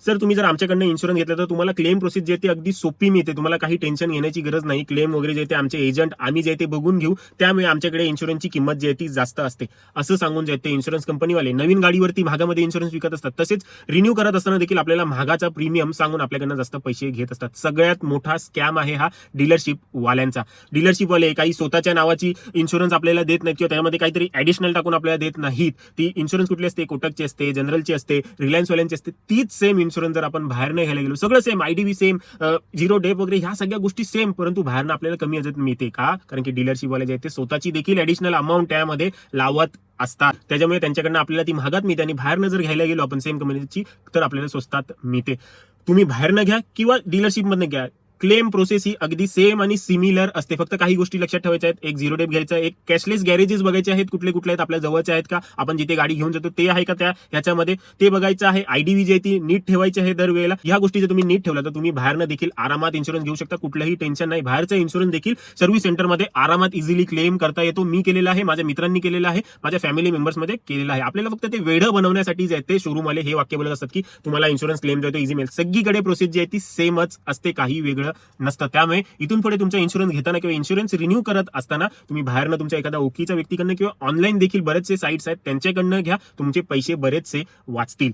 Sir तुम्ही जर आमच्याकडनं इन्शुरन्स घेतला तर तुम्हाला क्लेम प्रोसेस जे ते अगदी सोपी मिळते, तुम्हाला काही टेन्शन घेण्याची गरज नाही. क्लेम वगैरे जे ते आमचे एजंट आम्ही जे ते बघून घेऊ, त्यामुळे आमच्याकडे इन्शुरन्सची किंमत जी आहे ती जास्त असते असं सांगून जे ते इन्शुरन्स कंपनीवाले नवीन गाडीवरती महागामध्ये इन्शुरन्स विकत असतात. तसेच रिन्यू करत असताना देखील आपल्याला महागाचा प्रीमियम सांगून आपल्याकडनं जास्त पैसे घेत असतात. सगळ्यात मोठा स्कॅम आहे हा डीलरशिप वाल्यांचा. डीलरशिप वाले काही स्वतःच्या नावाची इन्शुरन्स आपल्याला देत नाहीत किंवा त्यामध्ये काहीतरी ऍडिशनल टाकून आपल्याला देत नाहीत. ती इन्शुरन्स कुठली असते, कोटकची असते, जनरलची असते, रिलायन्स वाल्यांची असते, तीच सेम इन्शुरन्स जर आपण बाहेर घ्यायला गेलो, सगळं सेम, आयडीबी सेम, झिरो डेप वगैरे ह्या सगळ्या गोष्टी सेम, परंतु बाहेरनं आपल्याला कमी याच्यात मिळते का? कारण की डीलरशिप वाले जे आहेत ते स्वतःची देखील ऍडिशनल अमाऊंट त्यामध्ये लावत असतात. त्याच्यामुळे त्यांच्याकडनं आपल्याला ती महागात मिळते आणि बाहेरनं जर घ्यायला गेलो आपण सेम कंपनीची तर आपल्याला स्वस्तात मिळते. तुम्ही बाहेरनं घ्या किंवा डीलरशिप मधनं घ्या, क्लेम प्रोसेस ही अगदी सेम आणि सिमिलर असते. फक्त काही गोष्टी लक्षात ठेवायच्या आहेत. एक झिरो डेप घ्यायचा, एक कॅशलेस गॅरेजेस बघायचे आहेत, कुठले कुठले आहेत आपल्या जवळचे आहेत का, आपण जिथे गाडी घेऊन जातो ते आहे का त्या ह्याच्यामध्ये, ते बघायचं आहे. आयडीवी जी आहे ती नीट ठेवायची आहे दरवेळेला. ह्या गोष्टी जर तुम्ही नीट ठेवला तर तुम्ही बाहेरनं देखील आरामात इन्शुरन्स घेऊ शकता. कुठलंही टेन्शन नाही. बाहेरचा इन्शुरन्स देखील सर्व्हिस सेंटरमध्ये आरामात इझिली क्लेम करता येतो. मी केलेला आहे, माझ्या मित्रांनी केलेला आहे, माझ्या फॅमिली मेंबर्समध्ये केलेला आहे. आपल्याला फक्त ते वेढं बनवण्यासाठी जे आहे ते शोरूम वाले हे वाक्य बोलत असतात की तुम्हाला इन्शुरन्स क्लेम देतो इझी मिळेल. सगळीकडे प्रोसेस जी आहे ती सेमच असते, काही वेगळं नसतं. त्यामुळे इथून पुढे तुमचा इन्शुरन्स घेताना किंवा इन्शुरन्स रिन्यू करत असताना तुम्ही बाहेरनं तुमच्या एखाद्या ओळखीच्या व्यक्तीकडनं किंवा ऑनलाईन देखील बरेचसे साईट्स आहेत त्यांच्याकडनं घ्या. तुमचे पैसे बरेचसे वाचतील.